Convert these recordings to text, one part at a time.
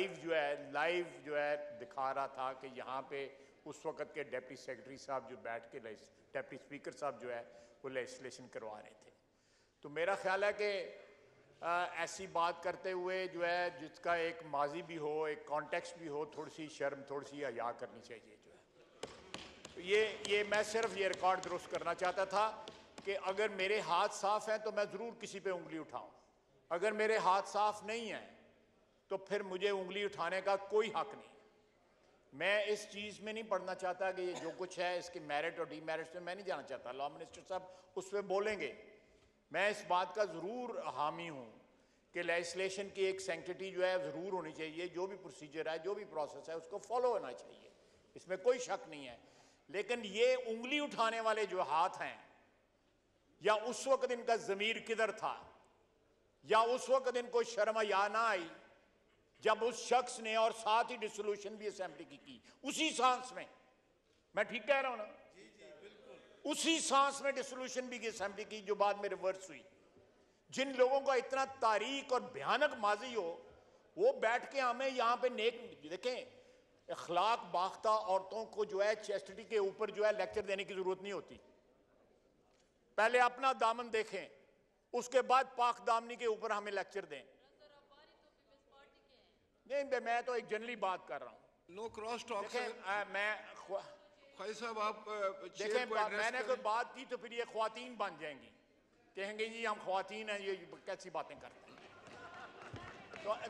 Live जो है दिखा रहा था कि यहाँ पे उस वक्त के डिप्टी सेक्रेटरी साहब जो बैठ के डिप्टी स्पीकर साहब जो है वो लेजिस्लेशन करवा रहे थे। तो मेरा ख्याल है कि ऐसी बात करते हुए जो है जिसका एक माजी भी हो, एक कॉन्टेक्स्ट भी हो, थोड़ी सी शर्म, थोड़ी सी हया करनी चाहिए जो है। तो ये मैं सिर्फ ये रिकॉर्ड दुरुस्त करना चाहता था कि अगर मेरे हाथ साफ हैं तो मैं ज़रूर किसी पे उंगली उठाऊं, अगर मेरे हाथ साफ नहीं हैं तो फिर मुझे उंगली उठाने का कोई हक नहीं। मैं इस चीज़ में नहीं पढ़ना चाहता कि ये जो कुछ है इसके मेरिट और डीमेरिट्स में मैं नहीं जाना चाहता। लॉ मिनिस्टर साहब उस पर बोलेंगे। मैं इस बात का ज़रूर हामी हूँ कि लेजिस्लेशन की एक सैंक्टिटी जो है ज़रूर होनी चाहिए। जो भी प्रोसीजर है, जो भी प्रोसेस है, उसको फॉलो होना चाहिए, इसमें कोई शक नहीं है। लेकिन ये उंगली उठाने वाले जो हाथ हैं, या उस वक्त इनका ज़मीर किधर था, या उस वक्त इनको शर्म या ना आई जब उस शख्स ने, और साथ ही डिसोल्यूशन भी असेंबली की उसी सांस में, मैं ठीक कह रहा हूं ना? जी जी बिल्कुल, उसी सांस में डिसोल्यूशन भी की असेंबली की जो बाद में रिवर्स हुई। जिन लोगों का इतना तारीख और भयानक माजी हो वो बैठ के हमें यहाँ पे नेक देखें, अखलाक बाख्ता औरतों को जो है चेस्टिटी के ऊपर जो है लेक्चर देने की जरूरत नहीं होती। पहले अपना दामन देखें, उसके बाद पाक दामनी के ऊपर हमें लेक्चर दें। नहीं, मैं तो एक जनरली बात कर रहा हूँ। No cross talk. मैं ख्वाजा साहब आप देखें, मैंने कोई बात की तो फिर ये ख्वातीन बन जाएंगी, कहेंगे जी हम ख्वातीन हैं, ये कैसी बातें करते हैं।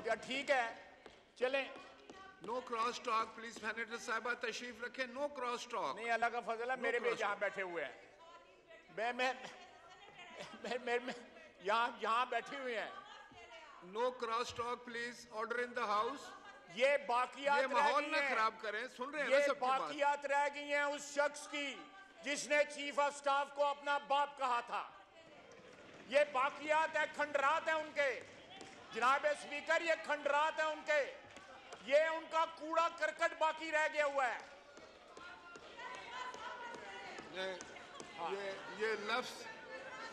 तो ठीक है, चलें। No cross talk please. Senator साहिबा तशरीफ रखें। No cross talk. नहीं, अल्लाह का फजल है, मेरे भी यहाँ बैठे हुए हैं, मैं यहाँ बैठे हुए हैं। No cross talk please. Order in the house. ये बाकियात माहौल ना खराब करें। सुन रहे हैं ये बाकियात रह गई हैं उस शख्स की जिसने चीफ ऑफ स्टाफ को अपना बाप कहा था। ये बाकियात है, खंडरात है उनके, जनाब स्पीकर, ये खंडरात है उनके। ये उनका कूड़ा करकट बाकी रह गया हुआ है। ये लफ्ज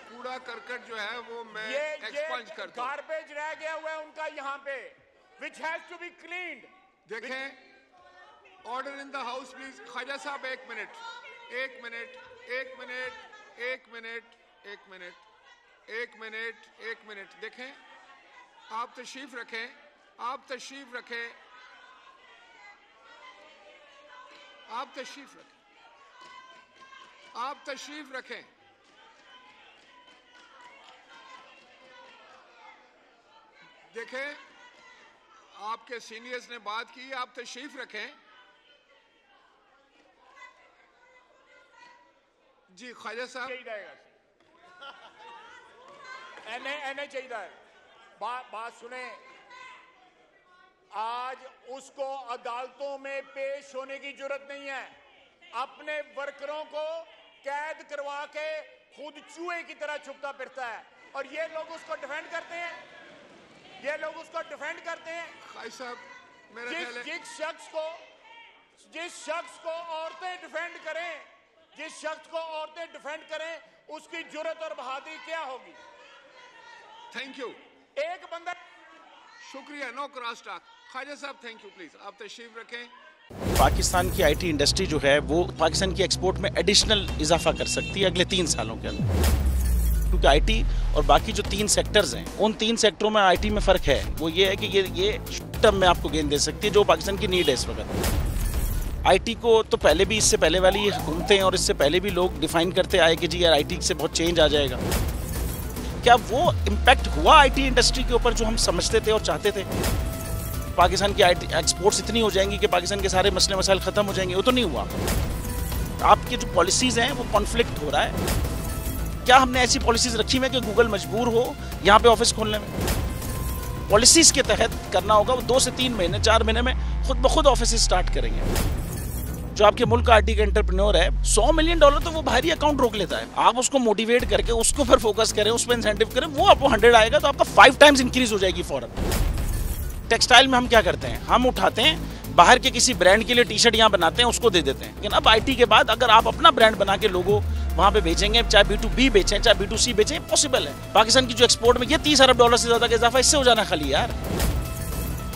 कूड़ा करकट जो है वो मैं एक्सपंज करता हूं। गार्बेज रह गया हुआ है उनका यहाँ पे, which has to be cleaned। देखें, order in the house please. Khawaja साहब एक मिनट, एक मिनट, एक मिनट, एक मिनट, एक मिनट, एक मिनट, एक मिनट। देखें, आप तशरीफ रखें, आप तशरीफ रखें, आप तशरीफ रखें, आप तशरीफ रखें। देखें, आपके सीनियर्स ने बात की, आप तशरीफ रखें। जी ख्वाजा साहब एने चाहिए। बात सुने, आज उसको अदालतों में पेश होने की जरूरत नहीं है। अपने वर्करों को कैद करवा के खुद चूहे की तरह छुपता फिरता है, और ये लोग उसको डिफेंड करते हैं, ये लोग उसको डिफेंड करते हैं। साहब, जिस शख्स को औरतें डिफेंड करें, जिस शख्स को औरतें डिफेंड करें, उसकी जुर्रत और बहादुरी क्या होगी? Thank you. एक बंदा। शुक्रिया। No cross talk. Khwaja Sahab thank you please, आप तशरीफ रखें। पाकिस्तान की आईटी इंडस्ट्री जो है वो पाकिस्तान की एक्सपोर्ट में एडिशनल इजाफा कर सकती है अगले 3 सालों के अंदर, क्योंकि आईटी और बाकी जो 3 सेक्टर्स हैं, उन 3 सेक्टरों में आईटी में फ़र्क है। वो ये है कि ये टर्म में आपको गेन दे सकती है जो पाकिस्तान की नीड है इस वक्त। आईटी को तो पहले भी, इससे पहले वाली हुकूमतें और इससे पहले भी लोग डिफाइन करते आए कि जी यार आईटी से बहुत चेंज आ जाएगा। क्या वो इम्पैक्ट हुआ आईटी इंडस्ट्री के ऊपर जो हम समझते थे और चाहते थे? पाकिस्तान की आईटी एक्सपोर्ट्स इतनी हो जाएंगी कि पाकिस्तान के सारे मसले मसाइल ख़त्म हो जाएंगे? वो तो नहीं हुआ। आपकी जो पॉलिसीज़ हैं वो कॉन्फ्लिक्ट हो रहा है। क्या हमने ऐसी पॉलिसीज रखी हुई है कि गूगल मजबूर हो यहाँ पे ऑफिस खोलने में? पॉलिसीज के तहत करना होगा। वो 2 से 3 महीने 4 महीने में खुद ब खुद ऑफिस स्टार्ट करेंगे। जो आपके मुल्क का आईटी का एंटरप्रेन्योर है, $100 मिलियन तो वो बाहरी अकाउंट रोक लेता है। आप उसको मोटिवेट करके उसको फिर फोकस करें, उस पर इंसेंटिव करें, वो आपको 100 आएगा तो आपका 5 टाइम्स इंक्रीज हो जाएगी फौरन। टेक्सटाइल में हम क्या करते हैं, हम उठाते हैं बाहर के किसी ब्रांड के लिए टी शर्ट यहाँ बनाते हैं, उसको दे देते हैं। लेकिन अब आईटी के बाद अगर आप अपना ब्रांड बना के लोगो वहाँ पे बेचेंगे, चाहे B2B बेचें चाहे B2C बेचें, पॉसिबल है। पाकिस्तान की जो एक्सपोर्ट में ये $30 अरब से ज़्यादा का इजाफा इससे हो जाना खाली यार।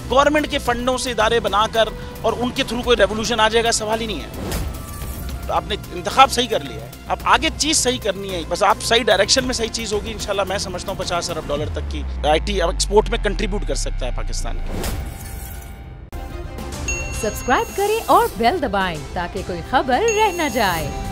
गवर्नमेंट के फंडों से इदारे बनाकर और उनके थ्रू कोई रेवोल्यूशन आ जाएगा, सवाल ही नहीं है। आपने इंतखाब सही कर लिया है, अब आगे चीज सही करनी है, बस आप सही डायरेक्शन में सही चीज होगी इंशाल्लाह। मैं समझता हूँ $50 अरब तक की आईटी अब एक्सपोर्ट में कंट्रीब्यूट कर सकता है पाकिस्तान। सब्सक्राइब करें और बेल दबाएं ताकि कोई खबर रह न जाए।